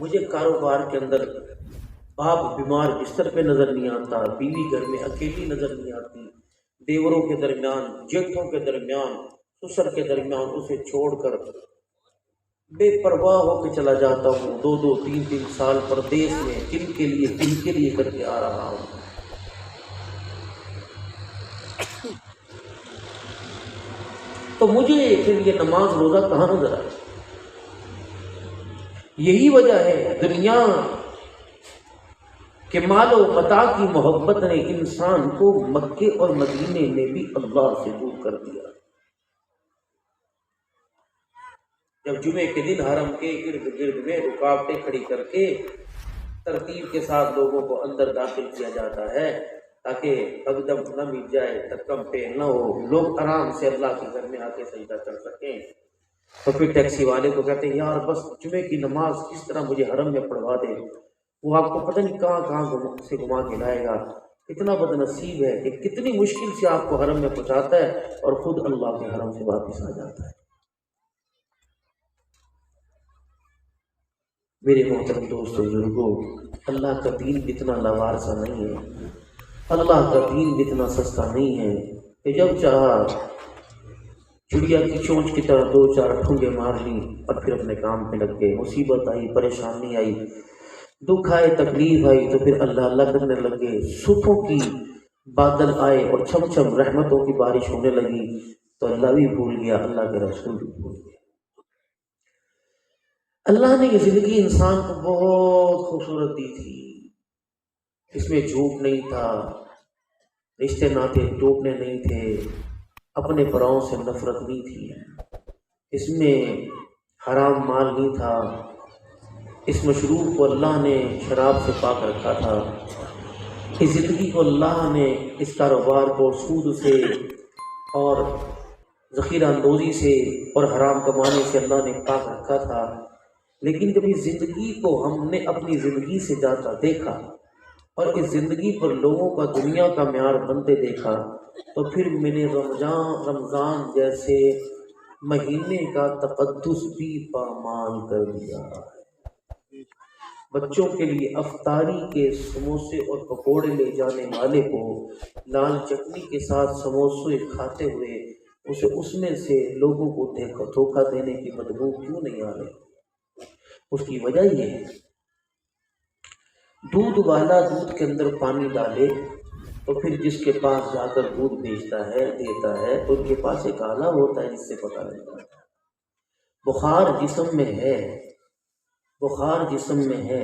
مجھے کاروبار کے اندر باپ بیمار بستر پہ نظر نہیں آتا، بیوی گھر میں اکیلی نظر نہیں آتی، دیوروں کے درمیان، جیٹھوں کے درمیان، سسر کے درمیان اسے چھوڑ کر بے پرواہ ہو کے چلا جاتا ہوں، 2-2 3-3 سال پردیس میں کن کے لیے کر کے آ رہا ہوں۔ تو مجھے پھر یہ نماز روزہ کہاں نظر آئے؟ یہی وجہ ہے دنیا کہ مال و متاع کی محبت نے انسان کو مکے اور مدینے میں بھی اللہ سے دور کر دیا۔ جب جمعے کے دن حرم کے ارد گرد میں رکاوٹیں کھڑی کر کے ترتیب کے ساتھ لوگوں کو اندر داخل کیا جاتا ہے تاکہ بگدم نہ مٹ جائے، تکم پہ نہ ہو، لوگ آرام سے اللہ کے گھر میں آ کے سجدہ کر سکیں، تو پھر ٹیکسی والے کو کہتے ہیں یار بس جمعے کی نماز کس طرح مجھے حرم میں پڑھوا دے، وہ آپ کو پتہ نہیں کہاں سے گھما کے لائے گا۔ کتنا بد نصیب ہے کہ کتنی مشکل سے آپ کو حرم میں پہنچاتا ہے اور خود اللہ کے حرم سے واپس آ جاتا ہے۔ میرے محترم دوستو بزرگو، اللہ کا دین اتنا لاوارثہ نہیں ہے، اللہ کا دین اتنا سستا نہیں ہے کہ جب چاہا چڑیا کی چونچ کی طرح 2-4 ٹھونگے مار لی اور پھر اپنے کام پہ لگ گئے۔ مصیبت آئی، پریشانی آئی، دکھ آئے، تکلیف آئی تو پھر اللہ اللہ کرنے لگے، صبحوں کی بادل آئے اور چھم چھم رحمتوں کی بارش ہونے لگی تو اللہ بھی بھول گیا، اللہ کے رسول بھی بھول گیا۔ اللہ نے یہ زندگی انسان کو بہت خوبصورت دی تھی، اس میں جھوٹ نہیں تھا، رشتے ناطے ٹوٹنے نہیں تھے، اپنے پراؤں سے نفرت نہیں تھی، اس میں حرام مال نہیں تھا، اس مشروب کو اللہ نے شراب سے پاک رکھا تھا، اس زندگی کو اللہ نے، اس کاروبار کو سود سے اور ذخیرہ اندوزی سے اور حرام کمانے سے اللہ نے پاک رکھا تھا۔ لیکن جب اس زندگی کو ہم نے اپنی زندگی سے جاتا دیکھا اور اس زندگی پر لوگوں کا دنیا کا معیار بنتے دیکھا تو پھر میں نے رمضان جیسے مہینے کا تقدس بھی پامال کر دیا۔ بچوں کے لیے افطاری کے سموسے اور پکوڑے لے جانے والے کو لال چٹنی کے ساتھ سموسے کھاتے ہوئے اسے اس میں سے لوگوں کو دھوکہ دینے کی بدبو کیوں نہیں آ رہی؟ اس کی وجہ یہ ہے، دودھ والا دودھ کے اندر پانی ڈالے تو پھر جس کے پاس جا کر دودھ بیچتا ہے دیتا ہے تو ان کے پاس ایک آلہ ہوتا ہے جس سے پتہ لگتا ہے۔ بخار جسم میں ہے، بخار جسم میں ہے،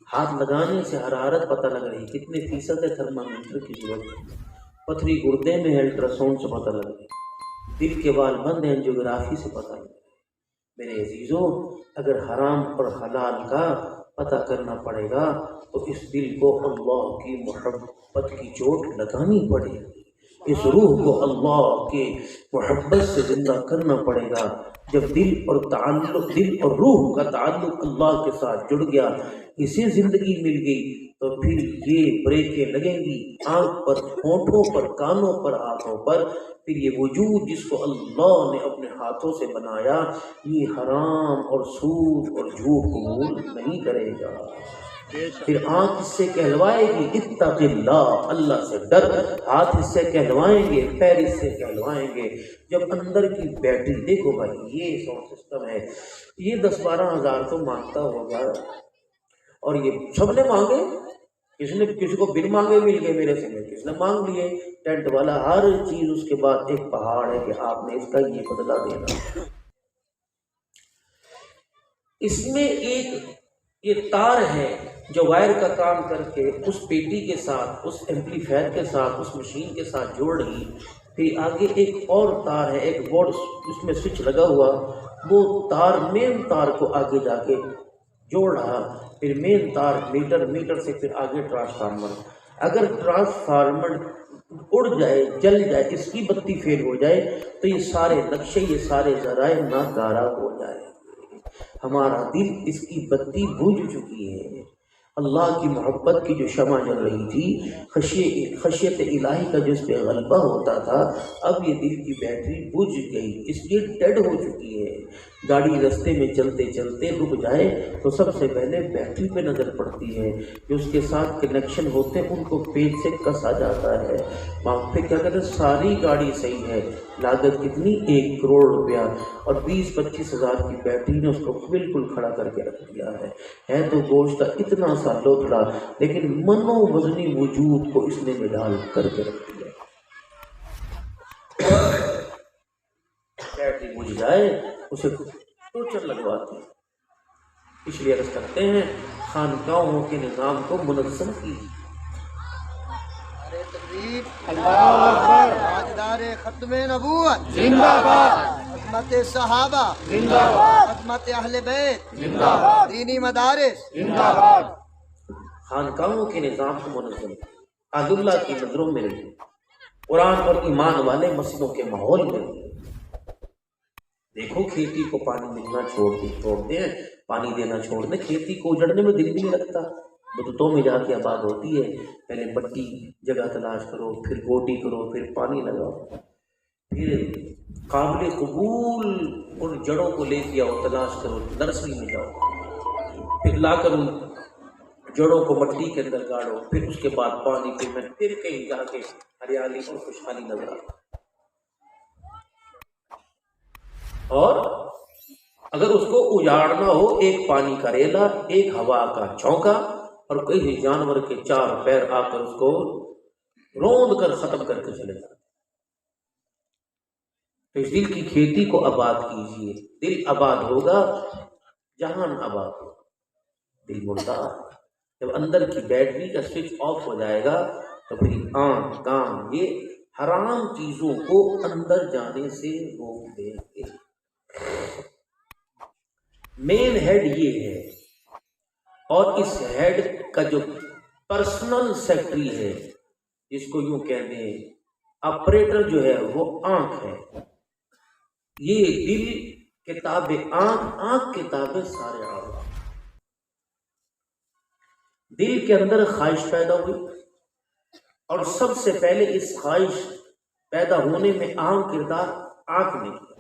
ہاتھ لگانے سے حرارت پتہ لگ رہی، کتنے فیصد ہے تھرمامیٹر کی ضرورت، پتھری گردے میں ہے الٹراساؤنڈ سے پتہ لگ رہی، دل کے وال بند ہیں انجیوگرافی سے پتہ لگ رہی۔ میرے عزیزوں، اگر حرام اور حلال کا پتہ کرنا پڑے گا تو اس دل کو اللہ کی محبت کی چوٹ لگانی پڑے گی، اس روح کو اللہ کے محبت سے زندہ کرنا پڑے گا۔ جب دل اور روح کا تعلق اللہ کے ساتھ جڑ گیا، اسے زندگی مل گئی تو پھر یہ بریکیں لگیں گی آنکھ پر، ہونٹوں پر، کانوں پر، ہاتھوں پر، پھر یہ وجود جس کو اللہ نے اپنے ہاتھوں سے بنایا یہ حرام اور سود اور جھوٹ قبول نہیں کرے گا۔ پھر آنکھ اس سے کہلوائے گی اتق اللہ، اللہ سے ڈر، ہاتھ اس سے کہلوائیں گے، پیر اس سے کہلوائیں گے۔ جب اندر کی بیٹری، دیکھو بھائی یہ ساؤنڈ سسٹم ہے، یہ 10-12 ہزار تو مانگتا ہوگا اور یہ سب نے مانگے، کسی کو بن مانگے مل گئے، میرے سے کس نے مانگ لیے، ٹینٹ والا ہر چیز، اس کے بعد ایک پہاڑ ہے کہ آپ نے اس کا یہ بدلہ دینا۔ اس میں ایک یہ تار ہے جو وائر کا کام کر کے اس پیٹی کے ساتھ، اس ایمپلیفائر کے ساتھ، اس مشین کے ساتھ جوڑ رہی، پھر آگے ایک اور تار ہے، ایک بورڈ اس میں سوئچ لگا ہوا، وہ تار مین تار کو آگے جا کے جوڑ رہا، پھر مین تار میٹر سے پھر آگے ٹرانسفارمر۔ اگر ٹرانسفارمر اڑ جائے، جل جائے، اس کی بتی فیل ہو جائے تو یہ سارے نقشے، یہ سارے ذرائع ناکارہ ہو جائے۔ ہمارا دل اس کی بتی بجھ چکی ہے، اللہ کی محبت کی جو شمع جل رہی تھی، خشیت الہی کا جو اس پہ غلبہ ہوتا تھا، اب یہ دل کی بیٹری بجھ گئی، اس لیے ڈیڈ ہو چکی ہے۔ گاڑی رستے میں چلتے چلتے رک جائے تو سب سے پہلے بیٹری پہ نظر پڑتی ہے، جو اس کے ساتھ کنیکشن ہوتے ہیں ان کو پیچ سے کسا جاتا ہے۔ وہاں پہ کیا کہتے ہیں، ساری گاڑی صحیح ہے، لاگت کتنی 1 کروڑ روپیہ، اور 20-25 ہزار کی بیٹری نے اس کو بالکل کھڑا کر کے رکھ دیا ہے تو گوشت کا اتنا سا لوتھڑا، لیکن منو وزنی وجود کو اس نے ڈال کر کے رکھ دیا۔ بیٹری بجھ جائے اسے ٹوچر لگواتی، اس لیے عرض کرتے ہیں خانقاہوں کے نظام کو منظم کیجیے۔ اللہ اکبر، تاجدار ختم نبوت زندہ باد، عظمت صحابہ زندہ باد، عظمت اہل بیت زندہ باد، دینی مدارس زندہ باد۔ خانقاہوں کے نظام کو منظم، اہل اللہ کی نظروں میں رہیے، قرآن اور ایمان والے مسجدوں کے ماحول میں رہیے۔ دیکھو کھیتی کو پانی ملنا چھوڑ دیں، پانی دینا چھوڑ دیں، کھیتی کو اجڑنے میں دل نہیں لگتا، بدتوں میں جا کے آباد ہوتی ہے۔ پہلے مٹی جگہ تلاش کرو، پھر گوڈی کرو، پھر پانی لگاؤ، پھر قابل قبول ان جڑوں کو لے کے آؤ، تلاش کرو، نرسری میں جاؤ، پھر لا کر ان جڑوں کو مٹی کے اندر گاڑو، پھر اس کے بعد پانی، پھر کہیں جا کے ہریالی اور خوشحالی نظر آتی۔ اور اگر اس کو اجاڑنا ہو، ایک پانی کا ریلا، ایک ہوا کا چونکا، اور کئی جانور کے 4 پیر آ کر اس کو روند کر ختم کر کے چلے جاتے۔ تو اس دل کی کھیتی کو آباد کیجیے، دل آباد ہوگا، جہان آباد ہوگا۔ دل مردہ، جب اندر کی بیٹری کا سوئچ آف ہو جائے گا تو پھر آنکھ کان یہ حرام چیزوں کو اندر جانے سے روک دیں گے۔ مین ہیڈ یہ ہے، اور اس ہیڈ کا جو پرسنل سیکٹری ہے، جس کو یوں کہتے ہیں آپریٹر جو ہے، وہ آنکھ ہے۔ یہ دل کتاب آنکھ کتاب سارے اعضاء۔ دل کے اندر خواہش پیدا ہوئی، اور سب سے پہلے اس خواہش پیدا ہونے میں اہم کردار آنکھ نے کیا۔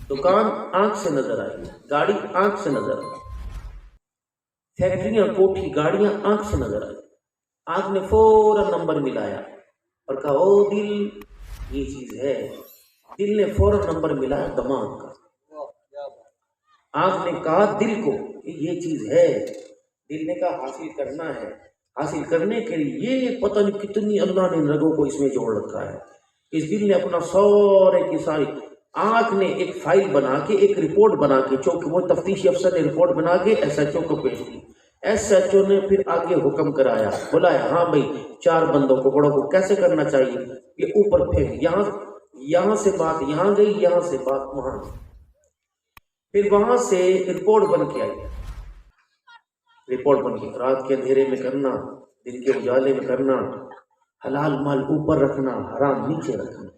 دکان آنکھ سے نظر آئی، گاڑی آنکھ سے نظر آئی، فیکٹریاں، کوٹھی، گاڑیاں آنکھ سے نظر آئی۔ آنکھ نے فوراً نمبر ملایا اور کہا او دل یہ چیز ہے۔ دل نے فوراً نمبر ملایا دماغ کا۔ آنکھ نے کہا دل کو یہ چیز ہے، دل نے کہا حاصل کرنا ہے۔ حاصل کرنے کے لیے یہ پتہ نہیں کتنی اللہ نے رگوں کو اس میں جوڑ رکھا ہے۔ اس دل نے اپنا سارے کی ساری، آنکھ نے ایک فائل بنا کے، ایک رپورٹ بنا کے، چونکہ وہ تفتیشی افسر نے رپورٹ بنا کے ایس ایچ او کو پیش کی۔ ایس ایچ او نے پھر آگے حکم کرایا، بلایا، ہاں بھائی 4 بندوں کو، بڑوں کو کیسے کرنا چاہیے، یہ اوپر پھینک، یہاں سے بات یہاں گئی، یہاں سے بات وہاں گئی۔ پھر وہاں سے رپورٹ بن کے آئی، رپورٹ بن کے رات کے اندھیرے میں کرنا، دن کے اجالے میں کرنا، حلال مال اوپر رکھنا، حرام نیچے رکھنا،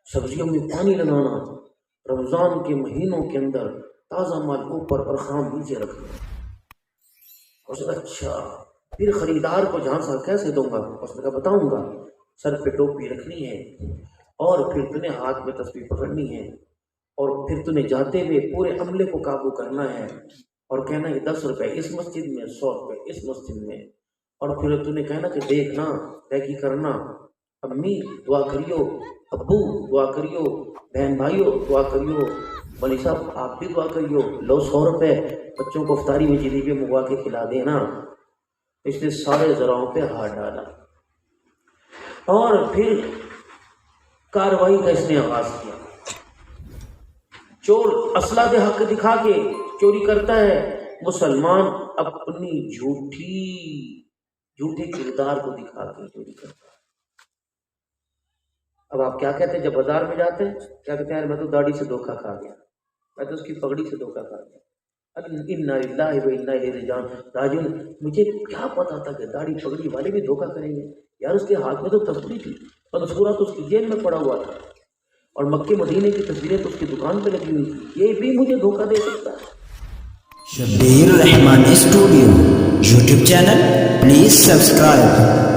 سبزیوں میں پانی لگانا، رمضان کے مہینوں کے اندر تازہ مال اوپر اور خام نیچے رکھنا۔ اس نے اچھا، پھر خریدار کو جھانسا کیسے دوں گا؟ اس نے کہا بتاؤں گا، سر پہ ٹوپی رکھنی ہے، اور پھر تُو نے ہاتھ میں تسبیح پکڑنی ہے، اور پھر تُو نے جاتے ہوئے پورے عملے کو قابو کرنا ہے، اور کہنا کہ 10 روپے اس مسجد میں، 100 روپے اس مسجد میں، اور پھر تُو نے کہنا کہ دیکھنا، طے کرنا، امی دعا کریو، ابو دعا کریو، بہن بھائیو دعا کریو، مولوی صاحب آپ بھی دعا کریو، لو 100 روپے، بچوں کو افطاری میں جلیبی منگوا کے کھلا دینا۔ اس نے سارے ذراؤں پہ ہاتھ ڈالا، اور پھر کاروائی کا اس نے آغاز کیا۔ چور اسلحہ دے حق دکھا کے چوری کرتا ہے، مسلمان اپنی جھوٹے کردار کو دکھا کے چوری کرتا ہے۔ اب آپ کیا کہتے ہیں جب بازار میں جاتے ہیں، کیا کہتے ہیں یار میں تو داڑھی سے دھوکہ کھا گیا، میں تو اس کی پگڑی سے دھوکہ کھا گیا، انا للہ و انا الیہ راجعون۔ مجھے کیا پتا تھا کہ داڑھی پگڑی والے بھی دھوکہ کریں گے، یار اس کے ہاتھ میں تو تصویر تھی، منصورہ تو اس کی جیب میں پڑا ہوا تھا، اور مکے مدینے کی تصویریں تو اس کی دکان پہ لگی ہوئی تھی، یہ بھی مجھے دھوکہ دے سکتا ہے۔ Shabbir Rehman studio YouTube channel please subscribe.